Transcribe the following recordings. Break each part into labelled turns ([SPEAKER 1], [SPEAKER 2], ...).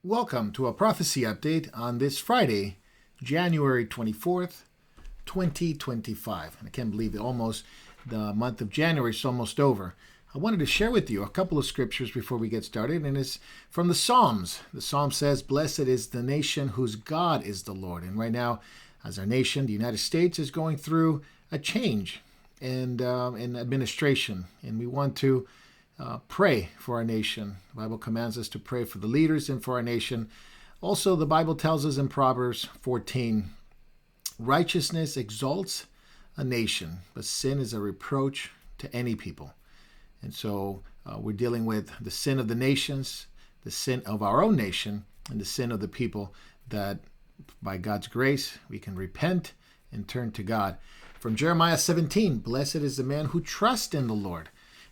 [SPEAKER 1] Welcome to a prophecy update on this Friday, January 24th, 2025. And I can't believe the month of January is almost over. I wanted to share with you a couple of scriptures before we get started, and it's from the Psalms. The Psalm says, "Blessed is the nation whose God is the Lord." And right now, as our nation, the United States, is going through a change in administration, and we want to pray for our nation. The Bible commands us to pray for the leaders and for our nation. Also, the Bible tells us in Proverbs 14, righteousness exalts a nation, but sin is a reproach to any people. And so we're dealing with the sin of the nations, the sin of our own nation, and the sin of the people that by God's grace we can repent and turn to God. From Jeremiah 17, blessed is the man who trusts in the Lord,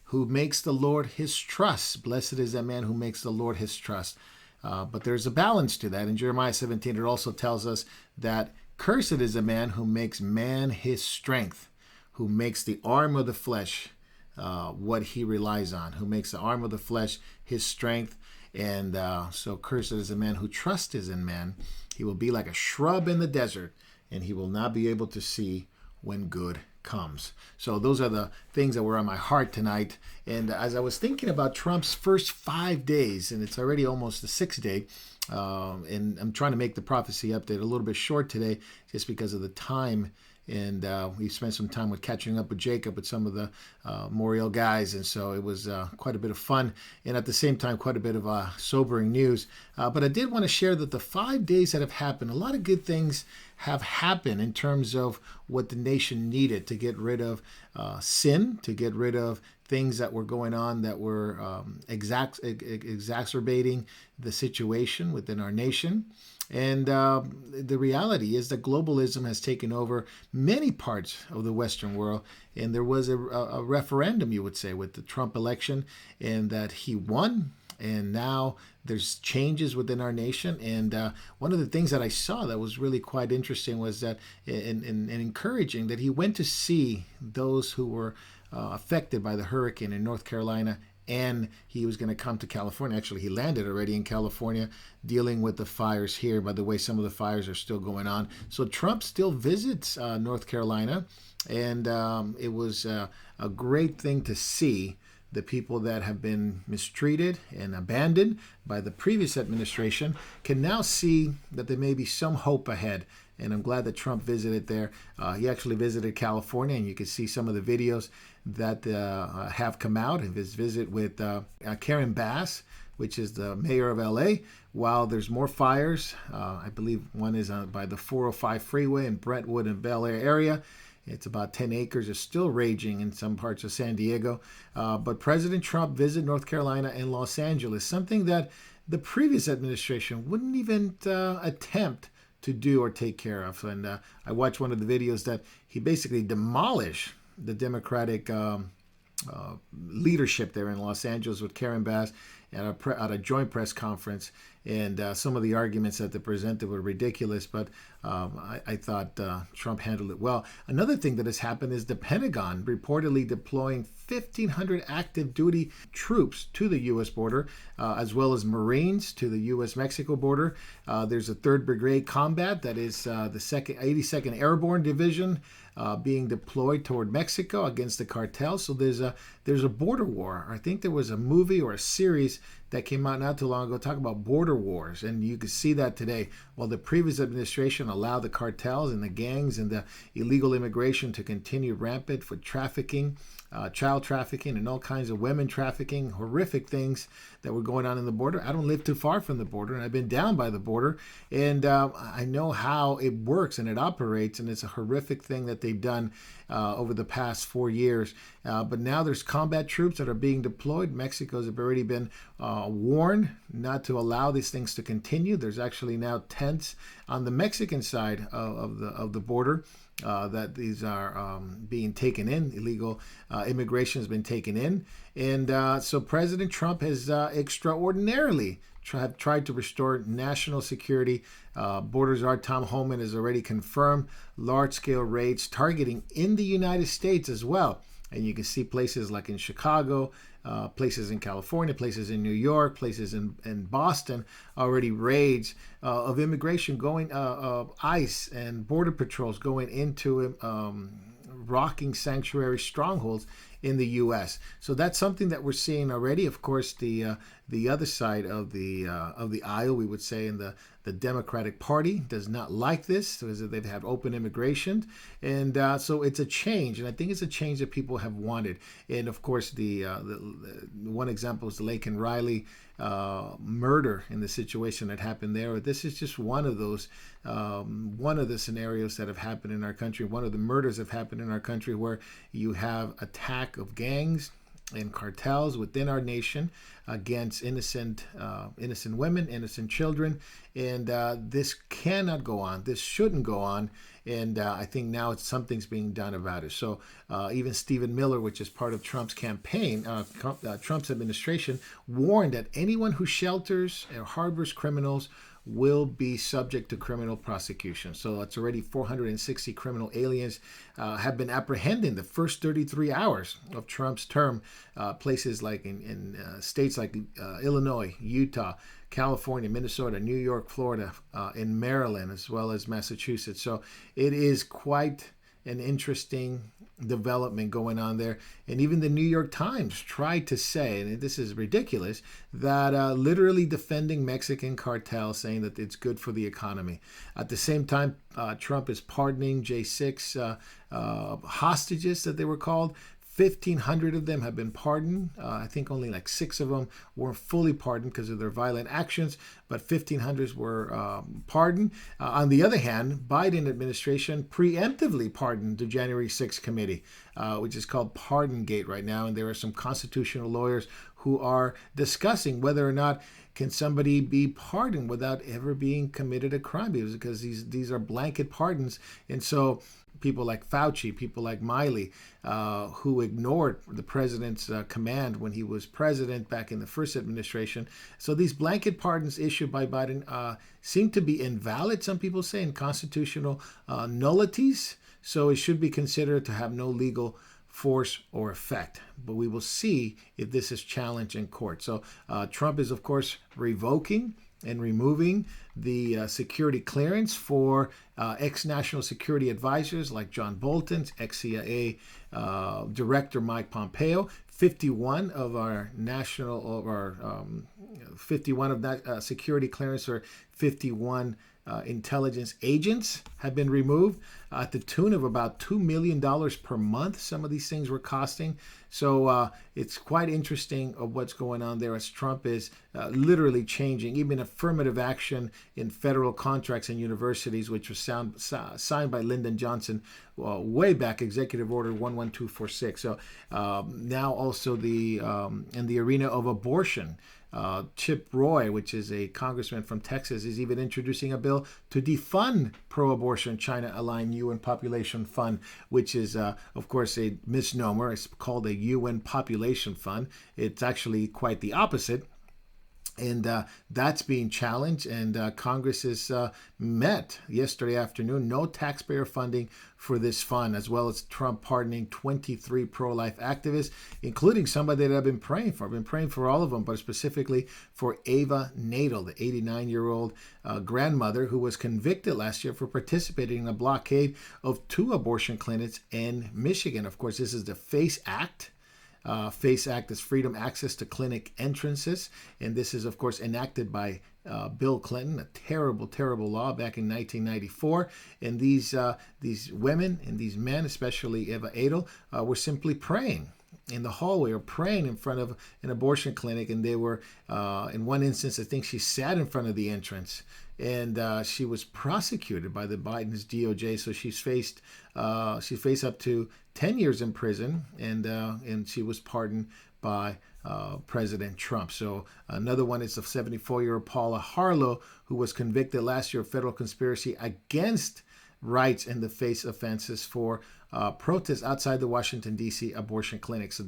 [SPEAKER 1] who makes the Lord his trust. Blessed is that man who makes the Lord his trust. But there's a balance to that. In Jeremiah 17, it also tells us that cursed is the man who makes man his strength, who makes the arm of the flesh what he relies on, who makes the arm of the flesh his strength. And so cursed is the man who trusts in man. He will be like a shrub in the desert, and he will not be able to see when good comes. So those are the things that were on my heart tonight. And as I was thinking about Trump's first 5 days, and it's already almost the sixth day, and I'm trying to make the prophecy update a little bit short today just because of the time. And we spent some time with catching up with Jacob, with some of the Moriel guys. And so it was quite a bit of fun. And at the same time, quite a bit of sobering news. But I did want to share that the 5 days that have happened, a lot of good things have happened in terms of what the nation needed to get rid of sin, to get rid of things that were going on that were exacerbating the situation within our nation. And the reality is that globalism has taken over many parts of the Western world. And there was a referendum, you would say, with the Trump election, and that he won. And now there's changes within our nation. And one of the things that I saw that was really quite interesting was that, and encouraging, that he went to see those who were affected by the hurricane in North Carolina, and he was going to come to California. Actually, he landed already in California, dealing with the fires here. By the way, some of the fires are still going on. So Trump still visits North Carolina, and it was a great thing to see the people that have been mistreated and abandoned by the previous administration can now see that there may be some hope ahead. And I'm glad that Trump visited there. He actually visited California, and you can see some of the videos that have come out of his visit with Karen Bass, which is the mayor of LA, while there's more fires. I believe one is by the 405 freeway in Brentwood and Bel Air area. It's about 10 acres. It's still raging in some parts of San Diego. But President Trump visited North Carolina and Los Angeles, something that the previous administration wouldn't even attempt to do or take care of. And I watched one of the videos that he basically demolished the Democratic leadership there in Los Angeles with Karen Bass at a joint press conference. And some of the arguments that they presented were ridiculous, but I thought Trump handled it well. Another thing that has happened is the Pentagon reportedly deploying 1,500 active duty troops to the U.S. border, as well as Marines to the U.S.-Mexico border. There's a 3rd Brigade Combat, that is the 82nd Airborne Division, being deployed toward Mexico against the cartel. So there's a border war. I think there was a movie or a series that came out not too long ago talking about border wars, and you can see that today. While the previous administration allowed the cartels and the gangs and the illegal immigration to continue rampant for trafficking, child trafficking, and all kinds of women trafficking, horrific things that were going on in the border. I don't live too far from the border, and I've been down by the border, and I know how it works and it operates, and it's a horrific thing that they've done over the past 4 years. But now there's combat troops that are being deployed. Mexico's have already been warned not to allow these things to continue. There's actually now tents on the Mexican side of the border that these are being taken in. Illegal immigration has been taken in. And so President Trump has extraordinarily tried to restore national security. Borders Czar Tom Homan has already confirmed large-scale raids targeting in the United States as well. And you can see places like in Chicago, places in California, places in New York, places in Boston, already raids of immigration going, ICE and border patrols going into rocking sanctuary strongholds in the U.S. So that's something that we're seeing already. Of course, the other side of the aisle, we would say, in the Democratic Party, does not like this because they've had open immigration, and so it's a change, and I think it's a change that people have wanted. And of course, the one example is the Laken Riley murder in the situation that happened there. This is just one of those, one of the scenarios that have happened in our country. One of the murders have happened in our country where you have attack of gangs and cartels within our nation against innocent women, innocent children, and this cannot go on. This shouldn't go on, and I think now something's being done about it. So even Stephen Miller, which is part of Trump's campaign, Trump's administration, warned that anyone who shelters or harbors criminals will be subject to criminal prosecution. So it's already 460 criminal aliens have been apprehended in the first 33 hours of Trump's term. Places like in states like Illinois, Utah, California, Minnesota, New York, Florida, in Maryland, as well as Massachusetts. So it is quite an interesting development going on there. And even the New York Times tried to say, and this is ridiculous, that literally defending Mexican cartels, saying that it's good for the economy. At the same time, Trump is pardoning J6 hostages, that they were called. 1,500 of them have been pardoned. I think only like 6 of them were fully pardoned because of their violent actions, but 1,500 were pardoned. On the other hand, Biden administration preemptively pardoned the January 6th committee, which is called Pardon Gate right now, and there are some constitutional lawyers who are discussing whether or not can somebody be pardoned without ever being committed a crime, because these are blanket pardons. And so people like Fauci, people like Miley, who ignored the president's command when he was president back in the first administration. So these blanket pardons issued by Biden seem to be invalid, some people say, and constitutional nullities. So it should be considered to have no legal force or effect. But we will see if this is challenged in court. So Trump is, of course, revoking and removing the security clearance for ex-national security advisors like John Bolton, ex-CIA Director Mike Pompeo. 51 of our 51 of that security clearance, or 51 intelligence agents have been removed at the tune of about $2 million per month. Some of these things were costing. So it's quite interesting of what's going on there, as Trump is literally changing even affirmative action in federal contracts and universities, which was signed by Lyndon Johnson way back, Executive Order 11246. So now also in the arena of abortion, Chip Roy, which is a congressman from Texas, is even introducing a bill to defund pro-abortion China-aligned UN Population Fund, which is, of course, a misnomer. It's called a UN Population Fund. It's actually quite the opposite. And that's being challenged, and Congress is met yesterday afternoon. No taxpayer funding for this fund, as well as Trump pardoning 23 pro-life activists, including somebody that I've been praying for. I've been praying for all of them, but specifically for Ava Nadel, the 89-year-old grandmother who was convicted last year for participating in a blockade of 2 abortion clinics in Michigan. Of course, this is the FACE Act. FACE Act is Freedom Access to Clinic Entrances, and this is, of course, enacted by Bill Clinton, a terrible, terrible law back in 1994. And these women and these men, especially Eva Adel, were simply praying in the hallway or praying in front of an abortion clinic, and they were, in one instance, I think she sat in front of the entrance, and she was prosecuted by the Biden's DOJ. So she faced up to 10 years in prison, and she was pardoned by President Trump. So another one is the 74-year-old Paula Harlow, who was convicted last year of federal conspiracy against rights in the face offenses for protests outside the Washington, D.C. abortion clinic. So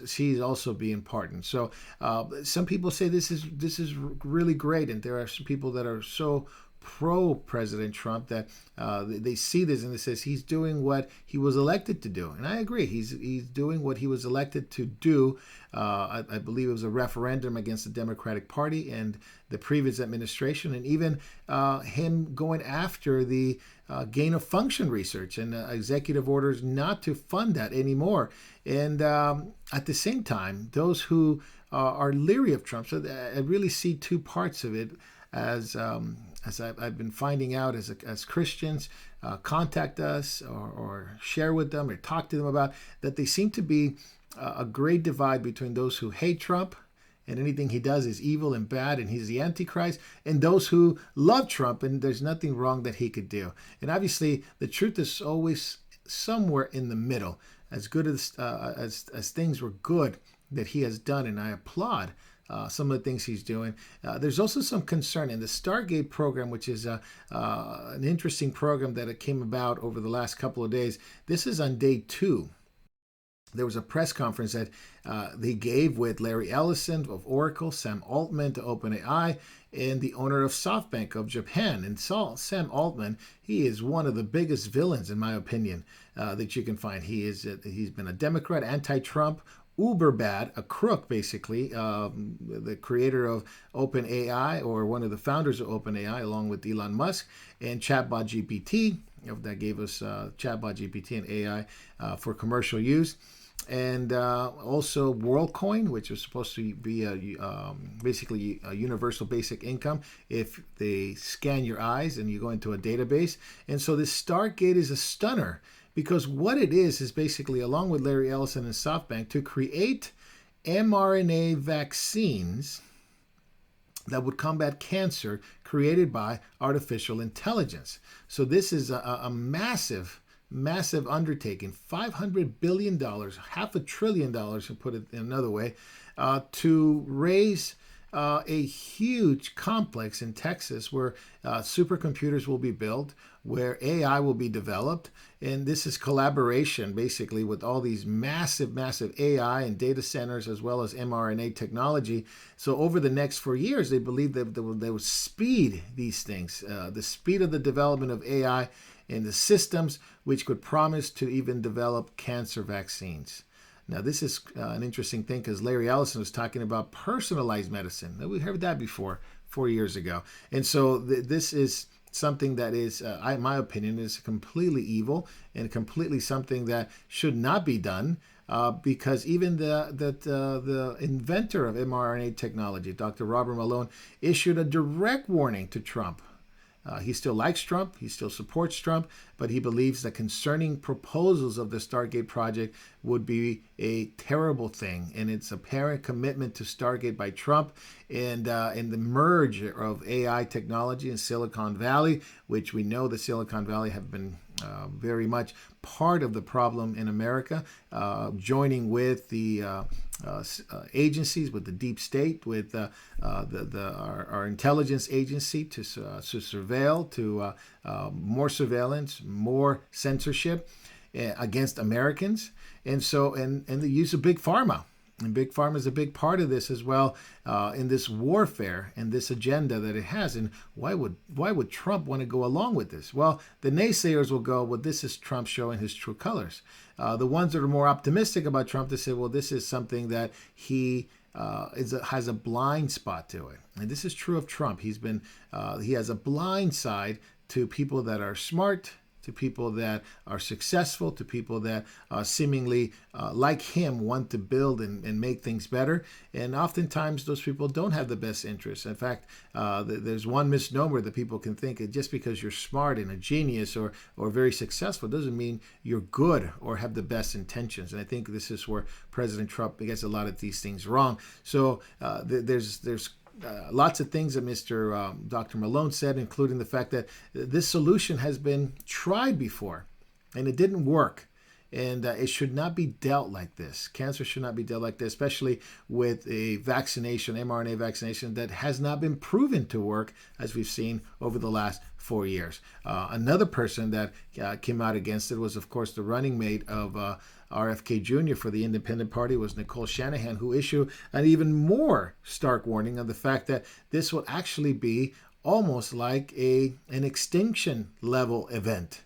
[SPEAKER 1] she's also being pardoned. So some people say this is really great, and there are some people that are so pro-President Trump, that they see this and it says he's doing what he was elected to do. And I agree. He's doing what he was elected to do. I believe it was a referendum against the Democratic Party and the previous administration, and even him going after the gain of function research and executive orders not to fund that anymore. And at the same time, those who are leery of Trump, so I really see two parts of it as I've been finding out as Christians contact us or share with them or talk to them about that, they seem to be a great divide between those who hate Trump and anything he does is evil and bad and he's the Antichrist, and those who love Trump and there's nothing wrong that he could do. And obviously the truth is always somewhere in the middle. As good as things were good that he has done, and I applaud some of the things he's doing. There's also some concern in the Stargate program, which is an interesting program that came about over the last couple of days. This is on day 2. There was a press conference that they gave with Larry Ellison of Oracle, Sam Altman to OpenAI, and the owner of SoftBank of Japan. And Sam Altman, he is one of the biggest villains, in my opinion, that you can find. He's been a Democrat, anti-Trump, uber bad, a crook, basically, the creator of OpenAI, or one of the founders of OpenAI, along with Elon Musk, and Chatbot GPT, that gave us Chatbot GPT and AI for commercial use. And also WorldCoin, which was supposed to be basically a universal basic income if they scan your eyes and you go into a database. And so this Stargate is a stunner, because what it is basically, along with Larry Ellison and SoftBank, to create mRNA vaccines that would combat cancer created by artificial intelligence. So this is a massive undertaking, $500 billion, $500 billion, to put it in another way, to raise a huge complex in Texas where supercomputers will be built, where AI will be developed. And this is collaboration basically with all these massive AI and data centers, as well as mRNA technology. So over the next 4 years, they believe that they will speed these things, the speed of the development of AI and the systems which could promise to even develop cancer vaccines. Now, this is an interesting thing, because Larry Ellison was talking about personalized medicine. We heard that before, 4 years ago. And so this is something that is, in my opinion, is completely evil and completely something that should not be done, because even the inventor of mRNA technology, Dr. Robert Malone, issued a direct warning to Trump. He still likes Trump, he still supports Trump, but he believes that concerning proposals of the Stargate project would be a terrible thing. And it's apparent commitment to Stargate by Trump and the merge of AI technology in Silicon Valley, which we know the Silicon Valley have been very much part of the problem in America, joining with the agencies, with the deep state, with our intelligence agency to surveil, to more surveillance, more censorship against Americans, and the use of big pharma. And big pharma is a big part of this as well, in this warfare and this agenda that it has. And why would Trump want to go along with this? Well, the naysayers will go, well, this is Trump showing his true colors. The ones that are more optimistic about Trump, they say, well, this is something that he has a blind spot to it. And this is true of Trump. He has a blind side to people that are smart, to people that are successful, to people that seemingly, like him, want to build and make things better. And oftentimes those people don't have the best interests. In fact, there's one misnomer that people can think that just because you're smart and a genius or very successful doesn't mean you're good or have the best intentions. And I think this is where President Trump gets a lot of these things wrong. So there's lots of things that Dr. Malone said, including the fact that this solution has been tried before and it didn't work. And it should not be dealt like this. Cancer should not be dealt like this, especially with a vaccination, mRNA vaccination, that has not been proven to work, as we've seen over the last 4 years. Another person that came out against it was, of course, the running mate of RFK Jr. for the Independent Party, was Nicole Shanahan, who issued an even more stark warning of the fact that this will actually be almost like an extinction level event.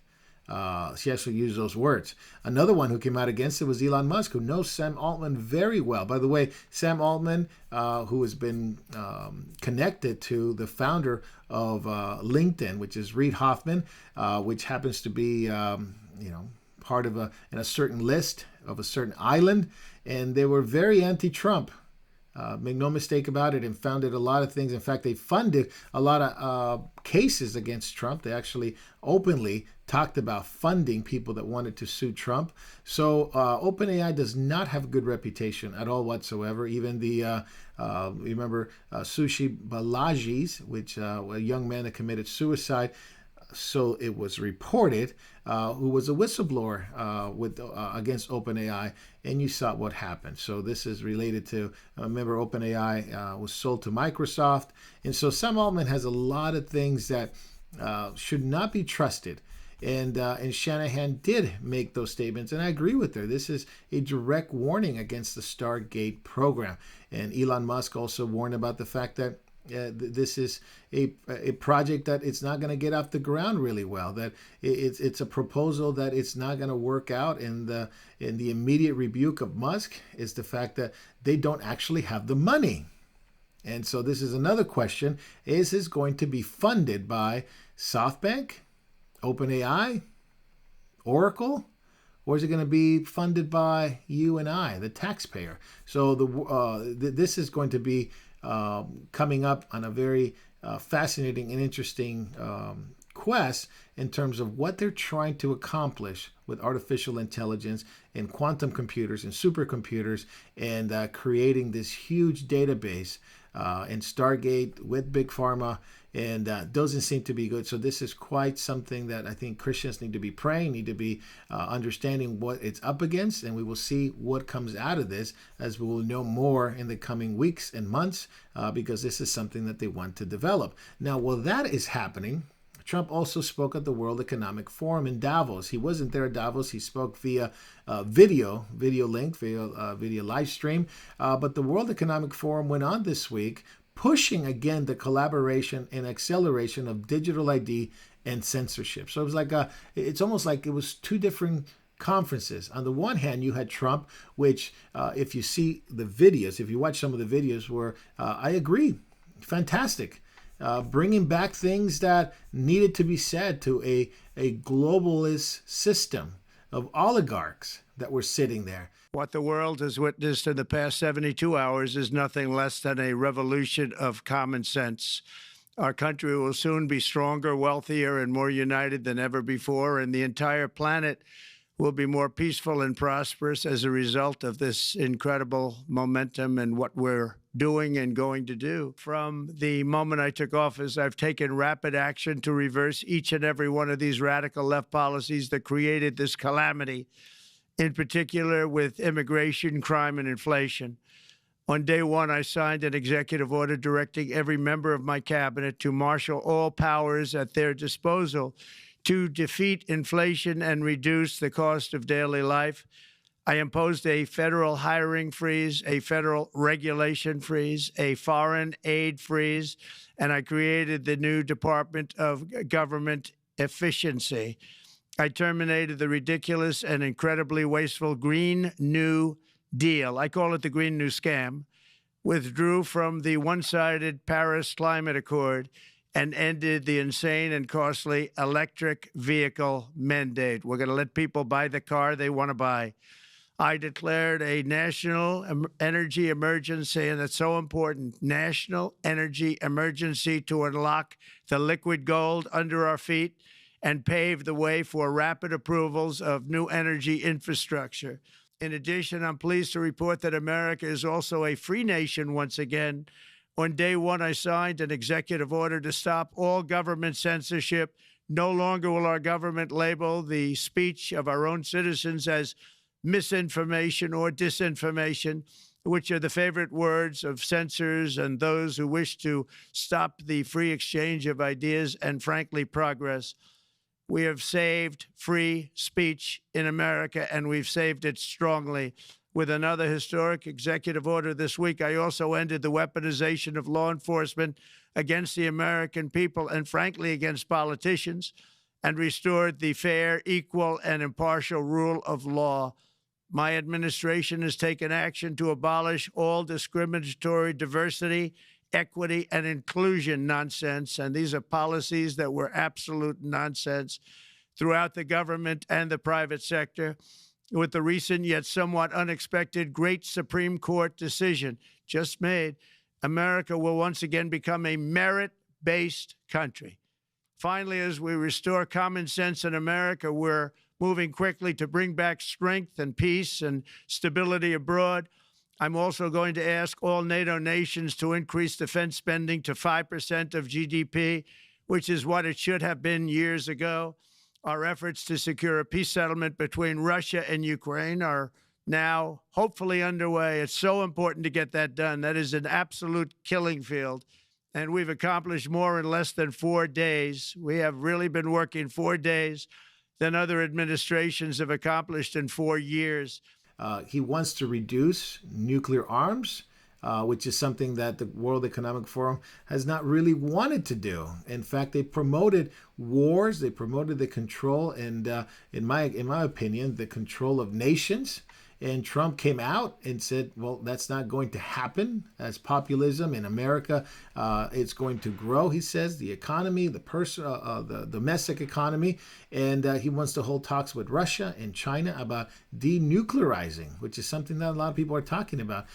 [SPEAKER 1] She actually used those words. Another one who came out against it was Elon Musk, who knows Sam Altman very well. By the way, Sam Altman, who has been connected to the founder of LinkedIn, which is Reid Hoffman, which happens to be, part of in a certain list of a certain island, and they were very anti-Trump. Make no mistake about it, and founded a lot of things. In fact, they funded a lot of cases against Trump. They actually openly talked about funding people that wanted to sue Trump. So OpenAI does not have a good reputation at all whatsoever. Even the, remember Sushi Balaji's, which a young man that committed suicide, so it was reported, who was a whistleblower against OpenAI, and you saw what happened. So this is related to, remember, OpenAI was sold to Microsoft, and so Sam Altman has a lot of things that should not be trusted. And Shanahan did make those statements, and I agree with her. This is a direct warning against the Stargate program. And Elon Musk also warned about the fact that this is a project that it's not going to get off the ground really well. That it's a proposal that it's not going to work out. And the immediate rebuke of Musk is the fact that they don't actually have the money. And so this is another question: is this going to be funded by SoftBank, OpenAI, Oracle? Or is it going to be funded by you and I, the taxpayer? So this is going to be coming up on a very fascinating and interesting quest in terms of what they're trying to accomplish with artificial intelligence and quantum computers and supercomputers, and creating this huge database in Stargate with Big Pharma, and doesn't seem to be good. So this is quite something that I think Christians need to be praying, need to be understanding what it's up against, and we will see what comes out of this as we will know more in the coming weeks and months, because this is something that they want to develop. Now, while that is happening, Trump also spoke at the World Economic Forum in Davos. He wasn't there at Davos. He spoke via video link, video live stream. But the World Economic Forum went on this week, pushing again the collaboration and acceleration of digital ID and censorship. So it was like it's almost like it was two different conferences. On the one hand, you had Trump, which if you see the videos, if you watch some of the videos, were I agree, fantastic. Bringing back things that needed to be said to a globalist system of oligarchs that were sitting there.
[SPEAKER 2] What the world has witnessed in the past 72 hours is nothing less than a revolution of common sense. Our country will soon be stronger, wealthier, and more united than ever before, and the entire planet will be more peaceful and prosperous as a result of this incredible momentum and what we're doing and going to do. From the moment I took office, I've taken rapid action to reverse each and every one of these radical left policies that created this calamity, in particular with immigration, crime, and inflation. On day one, I signed an executive order directing every member of my cabinet to marshal all powers at their disposal to defeat inflation and reduce the cost of daily life. I imposed a federal hiring freeze, a federal regulation freeze, a foreign aid freeze, and I created the new Department of Government Efficiency. I terminated the ridiculous and incredibly wasteful Green New Deal. I call it the Green New Scam. Withdrew from the one-sided Paris Climate Accord and ended the insane and costly electric vehicle mandate. We're going to let people buy the car they want to buy. I declared a national energy emergency, and it's so important, national energy emergency, to unlock the liquid gold under our feet and pave the way for rapid approvals of new energy infrastructure. In addition, I'm pleased to report that America is also a free nation once again. On day one, I signed an executive order to stop all government censorship. No longer will our government label the speech of our own citizens as misinformation or disinformation, which are the favorite words of censors and those who wish to stop the free exchange of ideas and, frankly, progress. We have saved free speech in America, and we've saved it strongly. With another historic executive order this week, I also ended the weaponization of law enforcement against the American people and, frankly, against politicians, and restored the fair, equal, and impartial rule of law. My administration has taken action to abolish all discriminatory diversity, equity, and inclusion nonsense, and these are policies that were absolute nonsense throughout the government and the private sector. With the recent yet somewhat unexpected great Supreme Court decision just made, America will once again become a merit-based country. Finally, as we restore common sense in America, we're moving quickly to bring back strength and peace and stability abroad. I'm also going to ask all NATO nations to increase defense spending to 5% of GDP, which is what it should have been years ago. Our efforts to secure a peace settlement between Russia and Ukraine are now hopefully underway. It's so important to get that done. That is an absolute killing field. And we've accomplished more in less than 4 days. We have really been working 4 days than other administrations have accomplished in 4 years.
[SPEAKER 1] He wants to reduce nuclear arms, which is something that the World Economic Forum has not really wanted to do. In fact, they promoted wars, they promoted the control and, in my opinion, the control of nations. And Trump came out and said, well, that's not going to happen. As populism in America, it's going to grow, he says, the economy, the domestic economy. And he wants to hold talks with Russia and China about denuclearizing, which is something that a lot of people are talking about.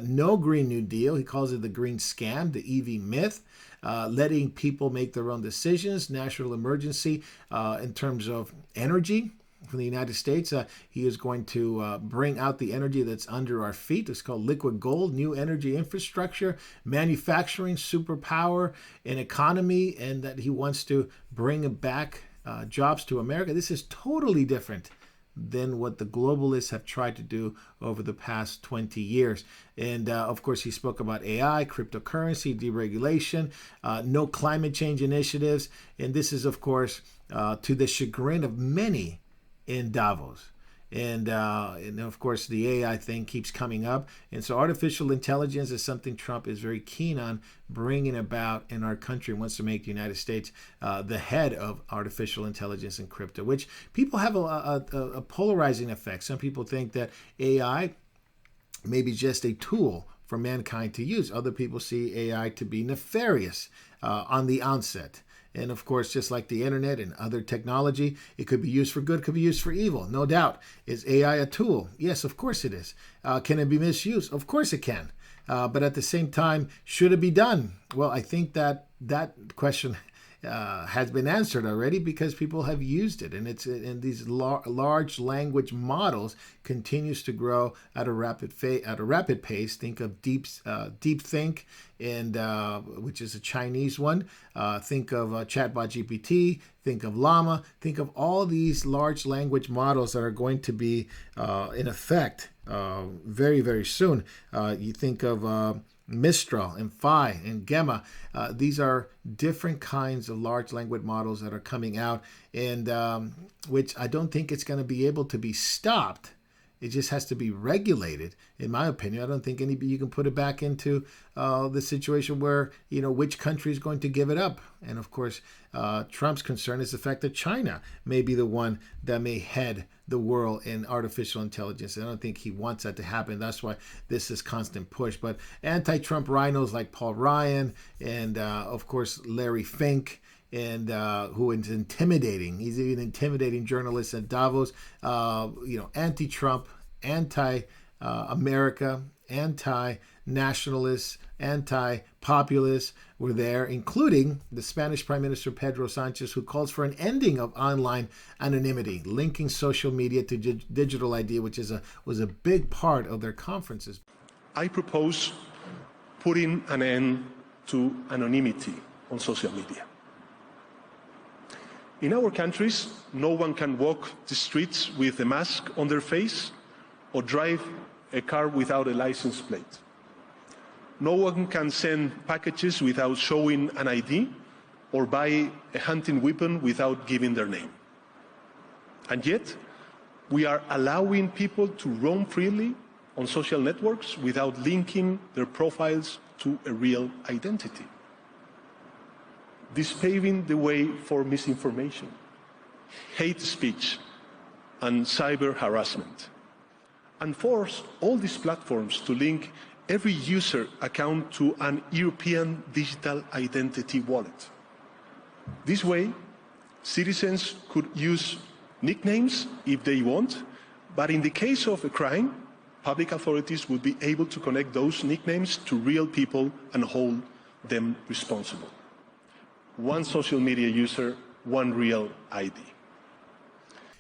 [SPEAKER 1] No Green New Deal. He calls it the green scam, the EV myth. Letting people make their own decisions, national emergency in terms of energy. From the United States, he is going to bring out the energy that's under our feet. It's called liquid gold, new energy infrastructure, manufacturing, superpower, an economy, and that he wants to bring back jobs to America. This is totally different than what the globalists have tried to do over the past 20 years. And of course, he spoke about AI, cryptocurrency, deregulation, no climate change initiatives. And this is, of course, to the chagrin of many in Davos. And of course, the AI thing keeps coming up. And so artificial intelligence is something Trump is very keen on bringing about in our country, wants to make the United States the head of artificial intelligence and crypto, which people have a polarizing effect. Some people think that AI may be just a tool for mankind to use. Other people see AI to be nefarious on the onset. And of course, just like the internet and other technology, it could be used for good, could be used for evil, no doubt. Is AI a tool? Yes, of course it is. Can it be misused? Of course it can. But at the same time, should it be done? Well, I think that question has been answered already because people have used it, and these large language models continues to grow at a rapid pace. Think of DeepThink, and which is a Chinese one. Think of Chatbot GPT. Think of Llama. Think of all these large language models that are going to be in effect very, very soon. You think of Mistral and Phi and Gemma. These are different kinds of large language models that are coming out, and which I don't think it's going to be able to be stopped. It just has to be regulated, in my opinion. I don't think you can put it back into the situation where, which country is going to give it up. And of course, Trump's concern is the fact that China may be the one that may head the world in artificial intelligence. I don't think he wants that to happen. That's why this is constant push. But anti-Trump rhinos like Paul Ryan and, of course, Larry Fink, and who is intimidating. He's even intimidating journalists at Davos. Anti-Trump, anti-America, anti-nationalists, anti-populists were there, including the Spanish Prime Minister Pedro Sanchez, who calls for an ending of online anonymity, linking social media to digital ID, which was a big part of their conferences.
[SPEAKER 3] I propose putting an end to anonymity on social media. In our countries, no one can walk the streets with a mask on their face or drive a car without a license plate. No one can send packages without showing an ID or buy a hunting weapon without giving their name. And yet, we are allowing people to roam freely on social networks without linking their profiles to a real identity. This paving the way for misinformation, hate speech, and cyber harassment, and force all these platforms to link every user account to an European digital identity wallet. This way, citizens could use nicknames if they want, but in the case of a crime, public authorities would be able to connect those nicknames to real people and hold them responsible. One social media user, one real ID.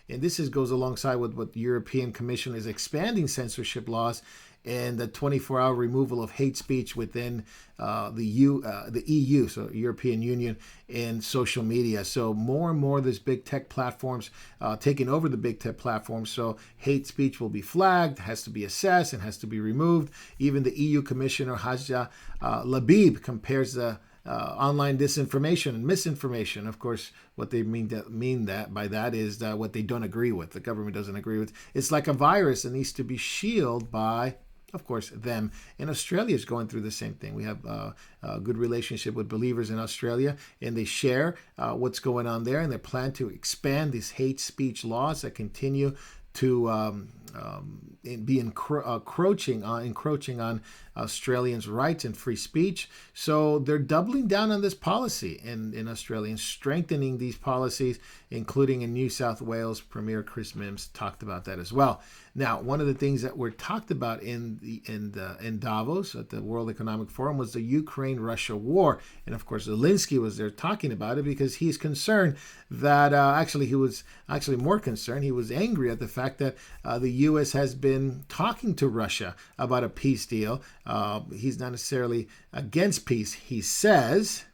[SPEAKER 1] And this goes alongside with what the European Commission is expanding censorship laws and the 24-hour removal of hate speech within the EU, so European Union, and social media. So more and more there's big tech platforms taking over the big tech platforms. So hate speech will be flagged, has to be assessed, and has to be removed. Even the EU Commissioner Hajja Labib compares the online disinformation and misinformation. Of course, what they mean by that is what they don't agree with, the government doesn't agree with. It's like a virus that needs to be shielded by, of course, them. And Australia is going through the same thing. We have a good relationship with believers in Australia, and they share what's going on there, and they plan to expand these hate speech laws that continue to be encroaching on Australians' rights and free speech. So they're doubling down on this policy in Australia and strengthening these policies, including in New South Wales. Premier Chris Mims talked about that as well. Now, one of the things that were talked about in Davos at the World Economic Forum was the Ukraine-Russia war. And of course, Zelensky was there talking about it because he's concerned that he was more concerned. He was angry at the fact that the U.S. has been talking to Russia about a peace deal. He's not necessarily against peace, he says,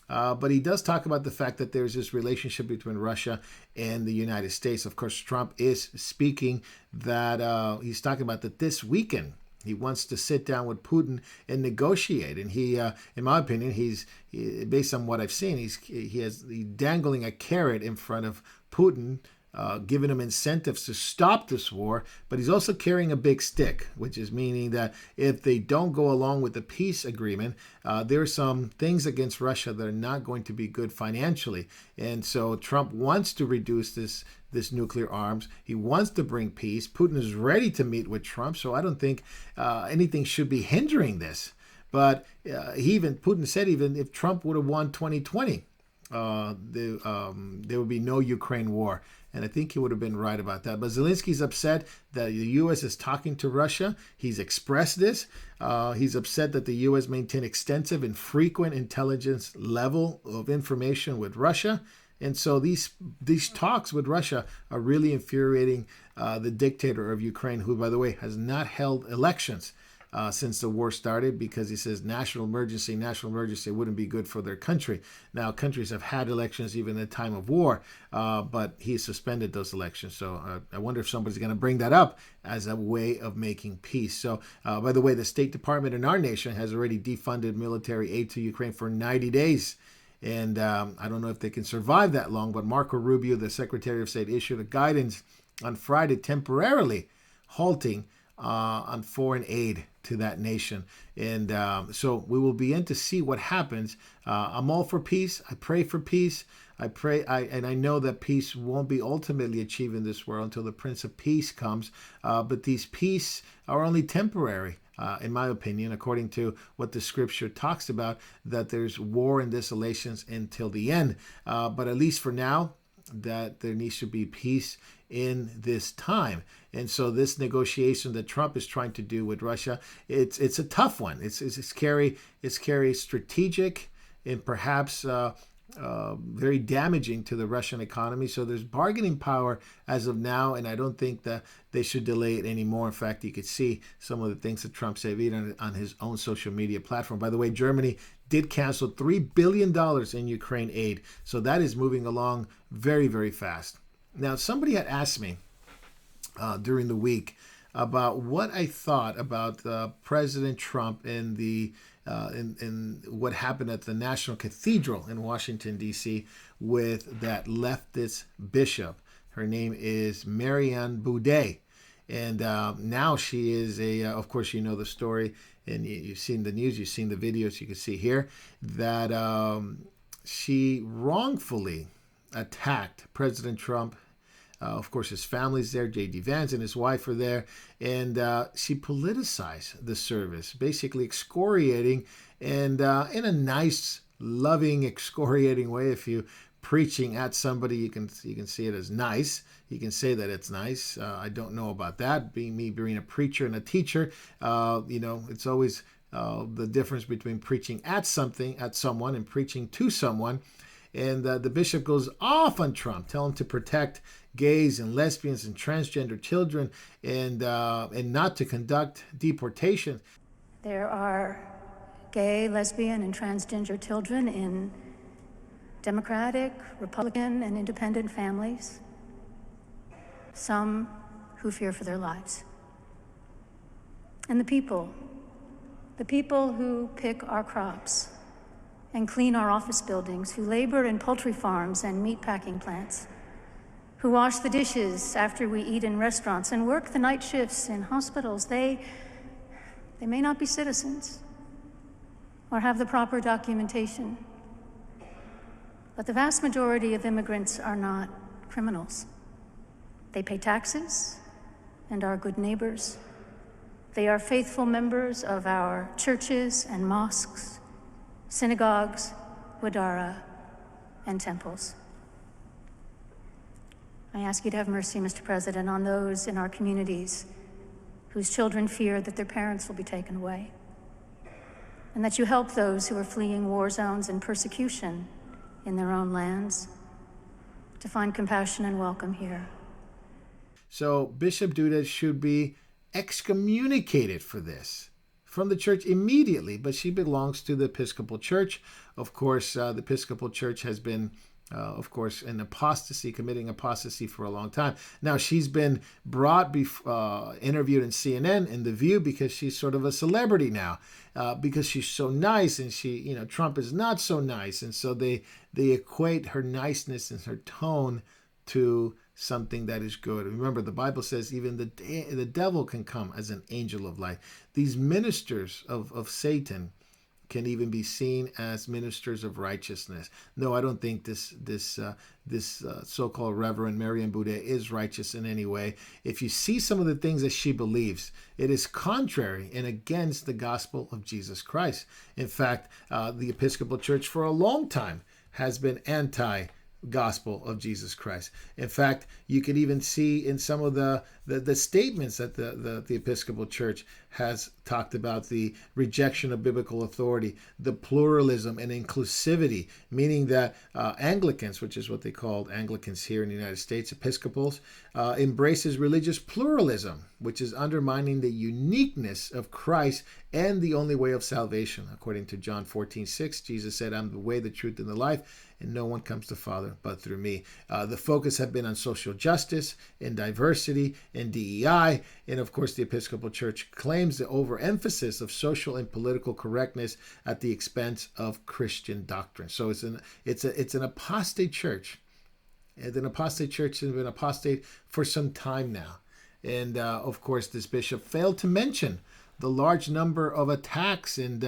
[SPEAKER 1] but he does talk about the fact that there's this relationship between Russia and the United States. Of course, Trump is speaking that he's talking about that this weekend. He wants to sit down with Putin and negotiate. And he, in my opinion, he's based on what I've seen, he's dangling a carrot in front of Putin, giving him incentives to stop this war, but he's also carrying a big stick, which is meaning that if they don't go along with the peace agreement, there are some things against Russia that are not going to be good financially. And so Trump wants to reduce this nuclear arms. He wants to bring peace. Putin is ready to meet with Trump, so I don't think anything should be hindering this. But Putin said even if Trump would have won 2020, there would be no Ukraine war. And I think he would have been right about that. But Zelensky's upset that the U.S. is talking to Russia. He's expressed this. He's upset that the U.S. maintained extensive and frequent intelligence level of information with Russia. And so these talks with Russia are really infuriating the dictator of Ukraine, who, by the way, has not held elections since the war started, because he says national emergency wouldn't be good for their country. Now, countries have had elections even in the time of war, but he suspended those elections. So I wonder if somebody's going to bring that up as a way of making peace. So, by the way, the State Department in our nation has already defunded military aid to Ukraine for 90 days. And I don't know if they can survive that long, but Marco Rubio, the Secretary of State, issued a guidance on Friday temporarily halting on foreign aid to that nation. And so we will begin to see what happens. I'm all for peace. I pray for peace. And I know that peace won't be ultimately achieved in this world until the Prince of Peace comes. But these peace are only temporary. In my opinion, according to what the scripture talks about, that there's war and desolations until the end. But at least for now, that there needs to be peace in this time. And so this negotiation that Trump is trying to do with Russia, it's a tough one. It's scary, strategic, and perhaps very damaging to the Russian economy. So there's bargaining power as of now, and I don't think that they should delay it anymore. In fact, you could see some of the things that Trump said even on his own social media platform. By the way, Germany did cancel $3 billion in Ukraine aid. So that is moving along very, very fast. Now, somebody had asked me during the week about what I thought about President Trump and in what happened at the National Cathedral in Washington, D.C. with that leftist bishop. Her name is Marianne Boudet. And now she is of course, you know the story, and you've seen the news, you've seen the videos, you can see here that she wrongfully attacked President Trump. Of course, his family's there. J.D. Vance and his wife are there. And she politicized the service, basically excoriating, and in a nice, loving, excoriating way. If you preaching at somebody, you can see it as nice. You can say that it's nice. I don't know about that. Being a preacher and a teacher, it's always the difference between preaching at someone, and preaching to someone. And the bishop goes off on Trump, telling him to protect gays and lesbians and transgender children, and not to conduct deportation.
[SPEAKER 4] There are gay, lesbian, and transgender children in Democratic, Republican, and independent families, some who fear for their lives. And the people who pick our crops and clean our office buildings, who labor in poultry farms and meatpacking plants, who wash the dishes after we eat in restaurants and work the night shifts in hospitals, they may not be citizens or have the proper documentation, but the vast majority of immigrants are not criminals. They pay taxes and are good neighbors. They are faithful members of our churches and mosques, synagogues, wadara, and temples. I ask you to have mercy, Mr. President, on those in our communities whose children fear that their parents will be taken away, and that you help those who are fleeing war zones and persecution in their own lands to find compassion and welcome here.
[SPEAKER 1] So Bishop Duda should be excommunicated for this from the church immediately, but she belongs to the Episcopal Church. Of course, the Episcopal Church has been, in apostasy, committing apostasy for a long time. Now, she's been interviewed in CNN and The View because she's sort of a celebrity now, because she's so nice, and Trump is not so nice. And so they equate her niceness and her tone to something that is good. Remember, the Bible says even the devil can come as an angel of light. These ministers of Satan can even be seen as ministers of righteousness. No, I don't think this so-called Reverend Marian Boudet is righteous in any way. If you see some of the things that she believes, it is contrary and against the gospel of Jesus Christ. In fact, the Episcopal Church for a long time has been anti-gospel of Jesus Christ. In fact, you could even see in some of the statements that the Episcopal Church has talked about the rejection of biblical authority, the pluralism and inclusivity, meaning that Anglicans, which is what they called Anglicans here in the United States, Episcopals, embraces religious pluralism, which is undermining the uniqueness of Christ and the only way of salvation. According to John 14:6, Jesus said, "I'm the way, the truth, and the life, and no one comes to the Father but through me." The focus had been on social justice and diversity and DEI, and of course the Episcopal Church claims the overemphasis of social and political correctness at the expense of Christian doctrine. So it's an apostate church. And an apostate church has been apostate for some time now. And of course, this bishop failed to mention the large number of attacks and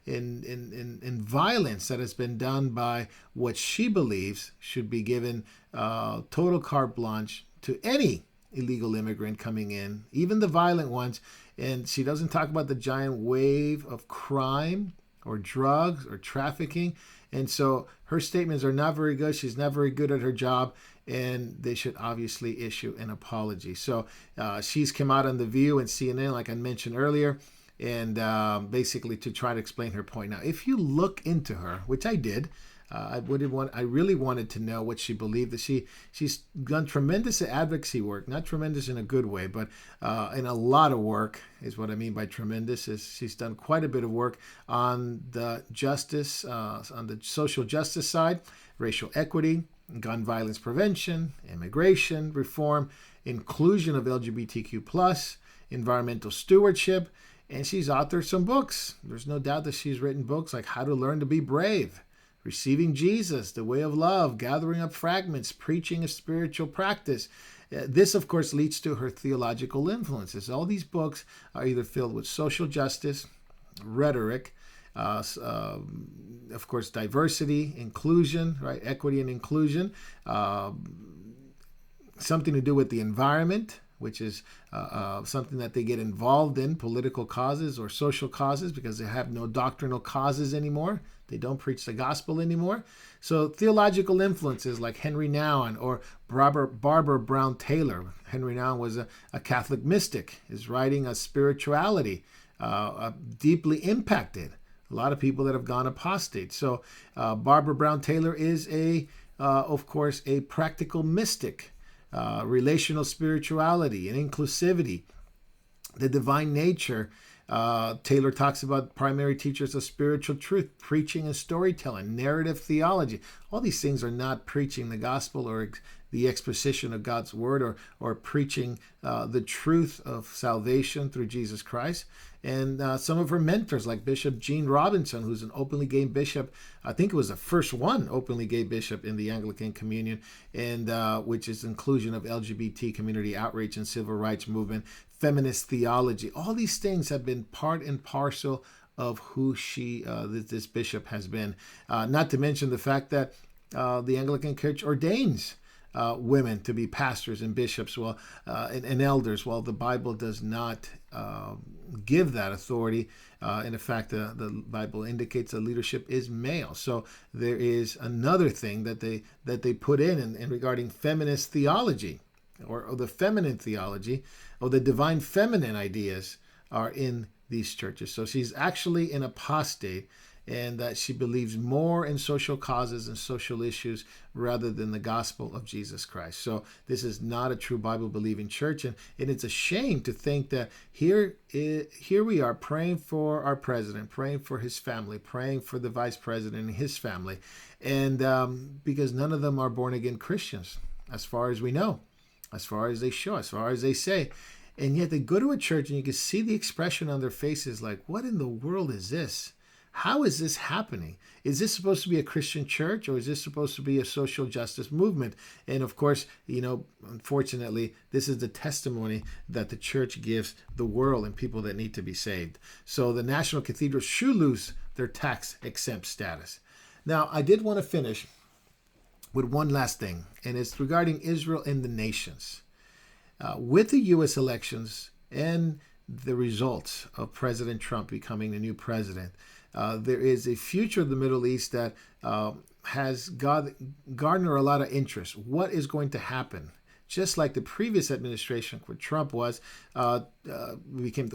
[SPEAKER 1] violence that has been done by what she believes should be given total carte blanche to any illegal immigrant coming in, even the violent ones. And she doesn't talk about the giant wave of crime or drugs or trafficking. And so her statements are not very good. She's not very good at her job, and they should obviously issue an apology. So she's come out on The View and CNN, like I mentioned earlier, and basically to try to explain her point. Now, if you look into her, which I did, I really wanted to know what she believed. That she's done tremendous advocacy work, not tremendous in a good way, but in a lot of work is what I mean by tremendous. Is she's done quite a bit of work on the justice, on the social justice side, racial equity, gun violence prevention, immigration reform, inclusion of LGBTQ+, environmental stewardship, and she's authored some books. There's no doubt that she's written books like How to Learn to Be Brave, Receiving Jesus, The Way of Love, Gathering Up Fragments, Preaching a Spiritual Practice. This, of course, leads to her theological influences. All these books are either filled with social justice, rhetoric, of course, diversity, inclusion, right? Equity and inclusion, something to do with the environment, which is something that they get involved in, political causes or social causes, because they have no doctrinal causes anymore. They don't preach the gospel anymore. So theological influences like Henry Nouwen or Barbara Brown Taylor. Henry Nouwen was a Catholic mystic. His writing on spirituality deeply impacted a lot of people that have gone apostate. So Barbara Brown Taylor is of course, a practical mystic. Relational spirituality and inclusivity, the divine nature. Taylor talks about primary teachers of spiritual truth, preaching and storytelling, narrative theology. All these things are not preaching the gospel or the exposition of God's word or preaching the truth of salvation through Jesus Christ. And some of her mentors, like Bishop Gene Robinson, who's an openly gay bishop. I think it was the first one openly gay bishop in the Anglican Communion, and which is inclusion of LGBT community outreach and civil rights movement, feminist theology. All these things have been part and parcel of who this bishop has been. Not to mention the fact that the Anglican Church ordains women to be pastors and bishops, and elders, while the Bible does not give that authority. In fact, the Bible indicates that leadership is male. So there is another thing that they put in regarding feminist theology, or the feminine theology, or the divine feminine ideas are in these churches. So she's actually an apostate, and that she believes more in social causes and social issues rather than the gospel of Jesus Christ. So this is not a true Bible-believing church, and it's a shame to think that here we are praying for our president, praying for his family, praying for the vice president and his family, and because none of them are born-again Christians, as far as we know, as far as they show, as far as they say. And yet they go to a church and you can see the expression on their faces like, what in the world is this? How is this happening? Is this supposed to be a Christian church, or is this supposed to be a social justice movement? And of course, unfortunately, this is the testimony that the church gives the world and people that need to be saved. So the National Cathedral should lose their tax-exempt status. Now, I did want to finish with one last thing, and it's regarding Israel and the nations. With the U.S. elections and the results of President Trump becoming the new president, there is a future of the Middle East that has garnered a lot of interest. What is going to happen? Just like the previous administration, where Trump was, when he became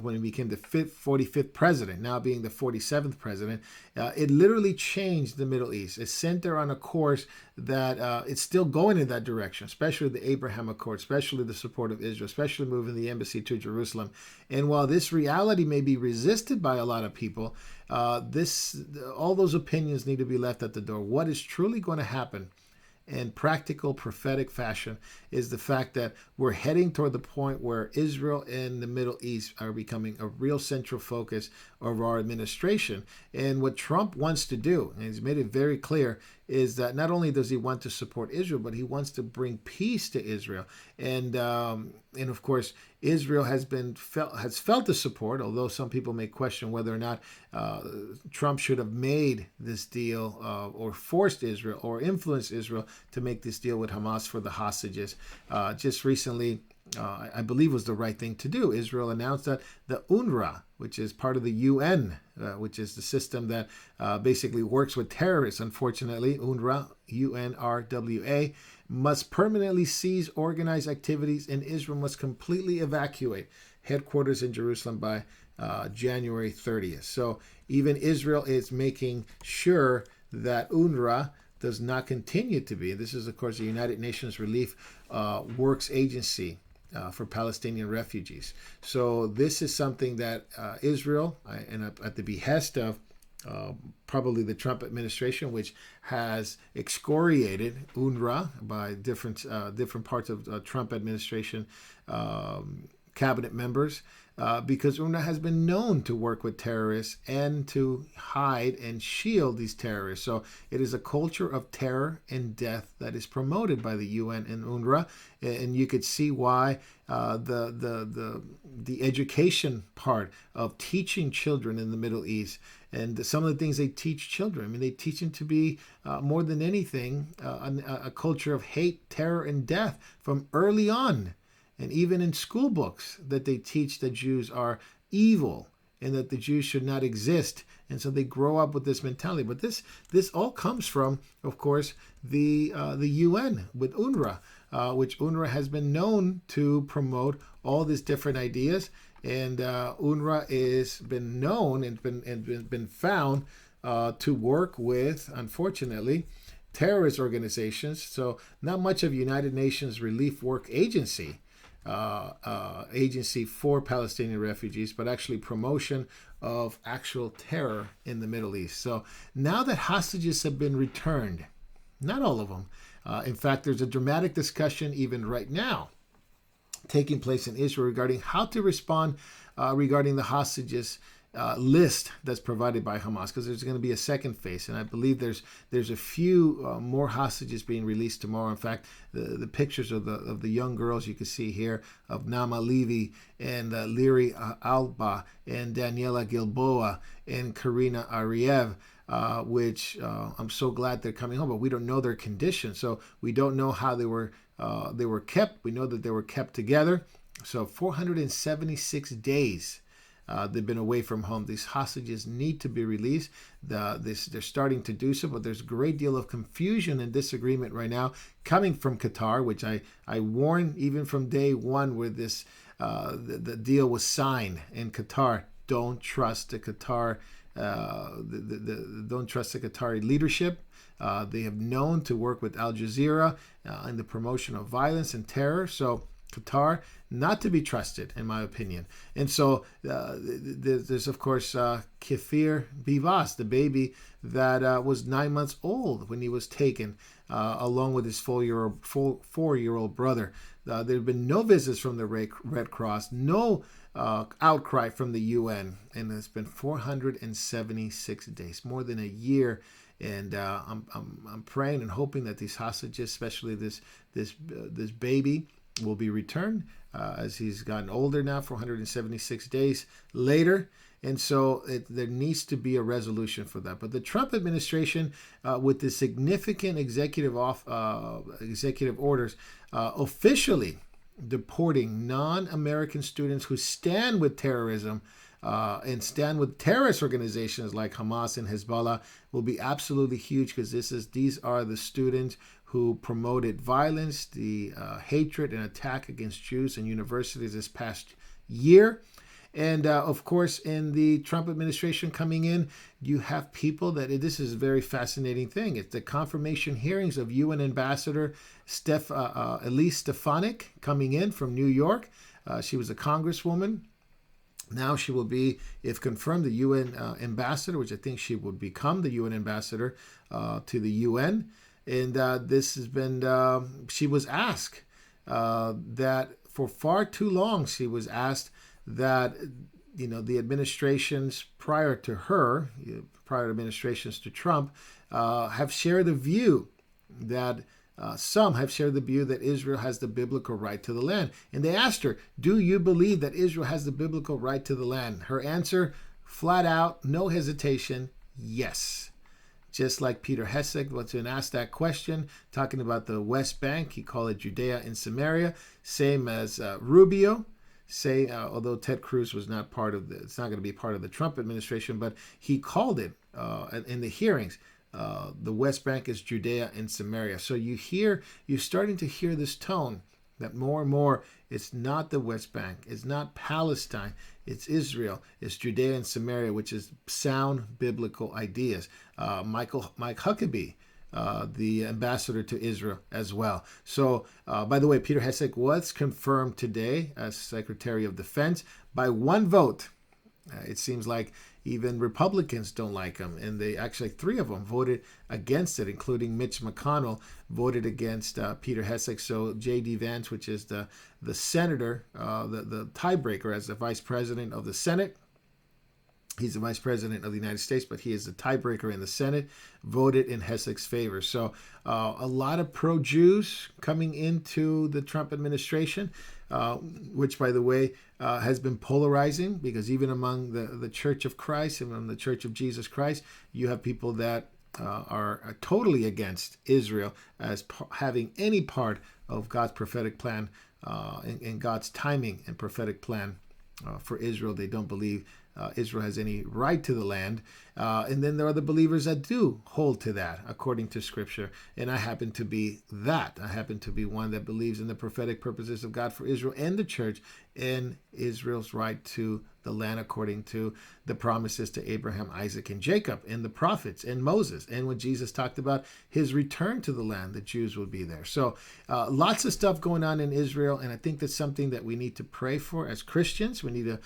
[SPEAKER 1] the 45th president, now being the 47th president, it literally changed the Middle East. It sent her on a course that it's still going in that direction, especially the Abraham Accord, especially the support of Israel, especially moving the embassy to Jerusalem. And while this reality may be resisted by a lot of people, all those opinions need to be left at the door. What is truly going to happen in practical prophetic fashion is the fact that we're heading toward the point where Israel and the Middle East are becoming a real central focus of our administration. And what Trump wants to do, and he's made it very clear, is that not only does he want to support Israel, but he wants to bring peace to Israel. And of course, Israel has felt the support, although some people may question whether or not Trump should have made this deal or forced Israel or influenced Israel to make this deal with Hamas for the hostages. Just recently, I believe was the right thing to do. Israel announced that the UNRWA, which is part of the UN, which is the system that basically works with terrorists, unfortunately, UNRWA, UNRWA, must permanently cease organized activities, and Israel must completely evacuate headquarters in Jerusalem by January 30th. So even Israel is making sure that UNRWA does not continue to be. This is, of course, the United Nations Relief Works Agency for Palestinian refugees. So this is something that Israel, and at the behest of probably the Trump administration, which has excoriated UNRWA by different parts of Trump administration cabinet members, because UNRWA has been known to work with terrorists and to hide and shield these terrorists. So it is a culture of terror and death that is promoted by the UN and UNRWA, and you could see why the education part of teaching children in the Middle East and some of the things they teach children. I mean, they teach them to be more than anything a culture of hate, terror, and death from early on. And even in school books that they teach that Jews are evil and that the Jews should not exist. And so they grow up with this mentality. But this all comes from, of course, the UN with UNRWA, which UNRWA has been known to promote all these different ideas. And UNRWA has been known and been found to work with, unfortunately, terrorist organizations. So not much of United Nations Relief Work Agency. Agency for Palestinian refugees, but actually promotion of actual terror in the Middle East. So now that hostages have been returned, not all of them. In fact, there's a dramatic discussion even right now taking place in Israel regarding how to respond regarding the hostages list that's provided by Hamas, because there's going to be a second phase, and I believe there's a few more hostages being released tomorrow. In fact, the pictures of the young girls you can see here of Nama Levy and Liri Alba and Daniela Gilboa and Karina Ariev, which I'm so glad they're coming home, but we don't know their condition, so we don't know how they were kept. We know that they were kept together. So 476 days. They've been away from home. These hostages need to be released. They're starting to do so, but there's a great deal of confusion and disagreement right now coming from Qatar, which I warned even from day one where this the deal was signed in Qatar. Don't trust the Qatar. Don't trust the Qatari leadership. They have known to work with Al Jazeera in the promotion of violence and terror. So Qatar, not to be trusted, in my opinion. And so there's, of course, Kefir Bivas, the baby that was 9 months old when he was taken, along with his four-year-old brother. There have been no visits from the Red Cross, no outcry from the UN, and it's been 476 days, more than a year. And I'm praying and hoping that these hostages, especially this baby, will be returned as he's gotten older now, 476 days later. And so there needs to be a resolution for that. But the Trump administration, with the significant executive orders, officially deporting non-American students who stand with terrorism and stand with terrorist organizations like Hamas and Hezbollah, will be absolutely huge, because these are the students who promoted violence, the hatred and attack against Jews in universities this past year. And of course, in the Trump administration coming in, you have people this is a very fascinating thing. It's the confirmation hearings of UN Ambassador Elise Stefanik coming in from New York. She was a congresswoman. Now she will be, if confirmed, the UN ambassador, which I think she would become the UN ambassador to the UN. And this has been, she was asked that for far too long, she was asked that, the administrations prior to her, prior administrations to Trump, have shared the view that some have shared the view that Israel has the biblical right to the land. And they asked her, do you believe that Israel has the biblical right to the land? Her answer, flat out, no hesitation, yes. Just like Peter Hesek was been asked that question, talking about the West Bank, he called it Judea and Samaria, same as Rubio. Although Ted Cruz was not it's not going to be part of the Trump administration, but he called it in the hearings. The West Bank is Judea and Samaria. So you're starting to hear this tone that more and more it's not the West Bank, it's not Palestine, it's Israel, it's Judea and Samaria, which is sound biblical ideas. Mike Huckabee, the ambassador to Israel as well. So, by the way, Peter Hesek was confirmed today as Secretary of Defense by one vote. It seems like, Even Republicans don't like him. And they actually, 3 of them voted against it, including Mitch McConnell voted against Peter Hesek. So J.D. Vance, which is the senator, the tiebreaker as the vice president of the Senate, he's the vice president of the United States, but he is the tiebreaker in the Senate, voted in Hesek's favor. So a lot of pro-Jews coming into the Trump administration, which, by the way, has been polarizing, because even among the Church of Christ and among the Church of Jesus Christ, you have people that are totally against Israel as having any part of God's prophetic plan and God's timing and prophetic plan for Israel. They don't believe Israel has any right to the land. And then there are the believers that do hold to that according to Scripture. And I happen to be that. I happen to be one that believes in the prophetic purposes of God for Israel and the church, and Israel's right to the land according to the promises to Abraham, Isaac, and Jacob, and the prophets, and Moses. And when Jesus talked about his return to the land, the Jews would be there. So lots of stuff going on in Israel, and I think that's something that we need to pray for as Christians. We need to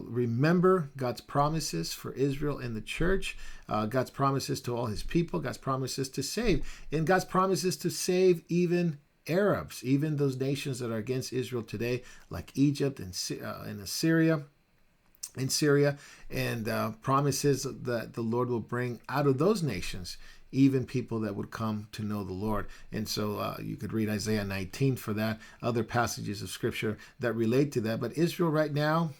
[SPEAKER 1] remember God's promises for Israel and the church, God's promises to all his people, God's promises to save, and God's promises to save even Arabs, even those nations that are against Israel today, like Egypt and Assyria, in Syria, and promises that the Lord will bring out of those nations even people that would come to know the Lord. And so you could read Isaiah 19 for that, other passages of Scripture that relate to that. But Israel right now,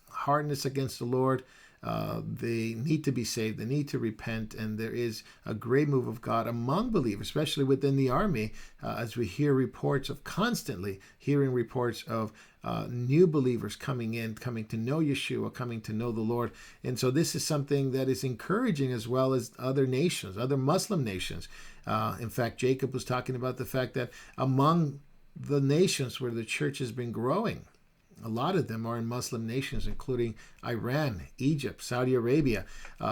[SPEAKER 1] hardness against the Lord. They need to be saved. They need to repent. And there is a great move of God among believers, especially within the army, as we hear reports of constantly hearing reports of new believers coming in, coming to know Yeshua, coming to know the Lord. And so this is something that is encouraging, as well as other nations, other Muslim nations. In fact, Jacob was talking about the fact that among the nations where the church has been growing, a lot of them are in Muslim nations, including Iran, Egypt, Saudi Arabia.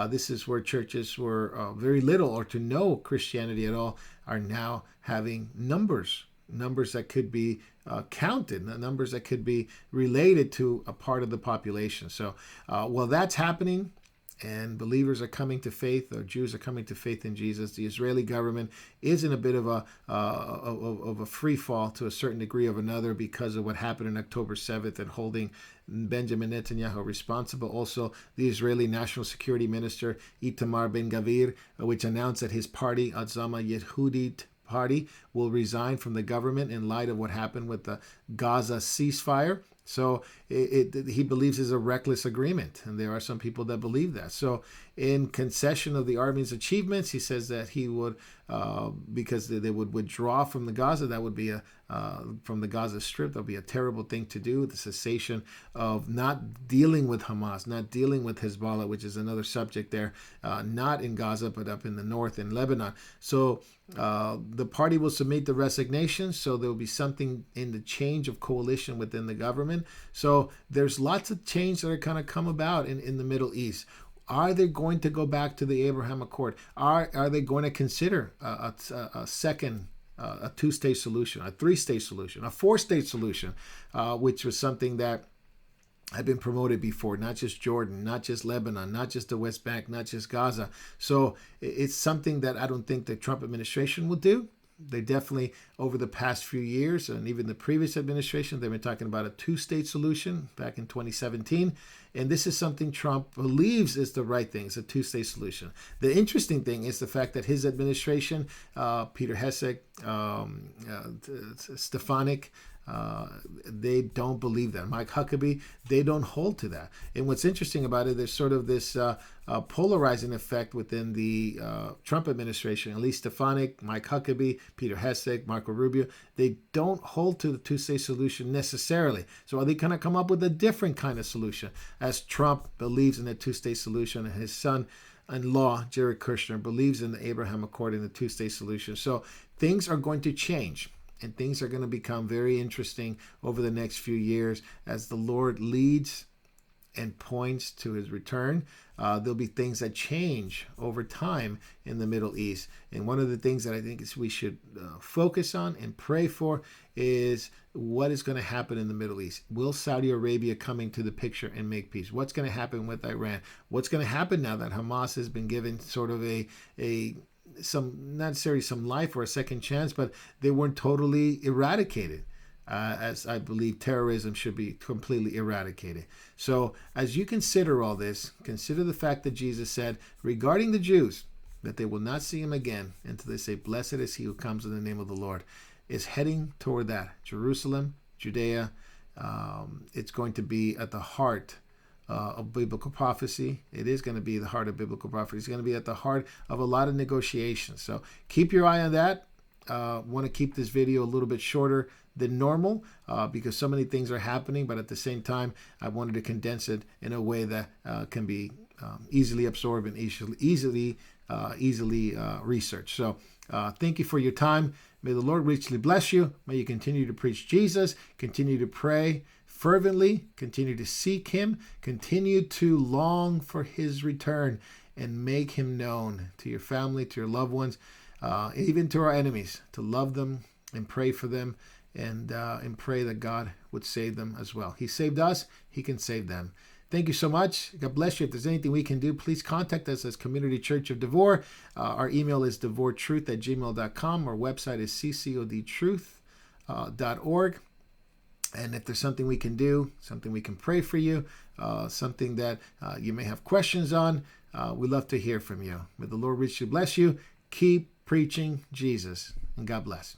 [SPEAKER 1] This is where churches were very little or to no Christianity at all, are now having numbers that could be counted, numbers that could be related to a part of the population. So while that's happening, and believers are coming to faith, or Jews are coming to faith in Jesus, the Israeli government is in a bit of a free fall to a certain degree of another, because of what happened on October 7th and holding Benjamin Netanyahu responsible. Also, the Israeli National Security Minister Itamar Ben-Gvir, which announced that his party, Atzama Yehudit Party, will resign from the government in light of what happened with the Gaza ceasefire. So he believes it's a reckless agreement, and there are some people that believe that. So in concession of the Army's achievements, he says that he would, because they would withdraw from the Gaza, that would be from the Gaza Strip, that would be a terrible thing to do, the cessation of not dealing with Hamas, not dealing with Hezbollah, which is another subject there, not in Gaza, but up in the north in Lebanon. So the party will submit the resignation, so there will be something in the change of coalition within the government. So there's lots of change that are going to come about in the Middle East. Are they going to go back to the Abraham Accord? Are they going to consider a second, a two-state solution, a three-state solution, a four-state solution, which was something that had been promoted before, not just Jordan, not just Lebanon, not just the West Bank, not just Gaza. So it's something that I don't think the Trump administration will do. They definitely, over the past few years, and even the previous administration, they've been talking about a two-state solution back in 2017. And this is something Trump believes is the right thing. It's a two-state solution. The interesting thing is the fact that his administration, Peter Hesek, Stefanik, they don't believe that. Mike Huckabee, they don't hold to that. And what's interesting about it, there's sort of this polarizing effect within the Trump administration. At least Stefanik, Mike Huckabee, Peter Hesek, Marco Rubio, they don't hold to the two-state solution necessarily. So are they going to come up with a different kind of solution? As Trump believes in a two-state solution, and his son-in-law, Jared Kushner, believes in the Abraham Accord and the two-state solution. So things are going to change. And things are going to become very interesting over the next few years as the Lord leads and points to his return. There'll be things that change over time in the Middle East. And one of the things that I think we should focus on and pray for is what is going to happen in the Middle East. Will Saudi Arabia come into the picture and make peace? What's going to happen with Iran? What's going to happen now that Hamas has been given sort of some, not necessarily some life or a second chance, but they weren't totally eradicated? As I believe terrorism should be completely eradicated. So as you consider all this, consider the fact that Jesus said regarding the Jews that they will not see him again until they say, blessed is he who comes in the name of the Lord, is heading toward that. Jerusalem, Judea, it's going to be at the heart of biblical prophecy. It is going to be the heart of biblical prophecy. It's going to be at the heart of a lot of negotiations. So keep your eye on that. Want to keep this video a little bit shorter than normal because so many things are happening, but at the same time I wanted to condense it in a way that can be easily absorbed and easily researched. So thank you for your time. May the Lord richly bless you. May you continue to preach Jesus, continue to pray fervently, continue to seek him, continue to long for his return, and make him known to your family, to your loved ones, even to our enemies, to love them and pray for them, and pray that God would save them as well. He saved us. He can save them. Thank you so much. God bless you. If there's anything we can do, please contact us as Community Church of Devore. Our email is devoretruth@gmail.com. Our website is ccodtruth.org. And if there's something we can do, something we can pray for you, something that you may have questions on, we'd love to hear from you. May the Lord richly bless you. Keep preaching Jesus, and God bless.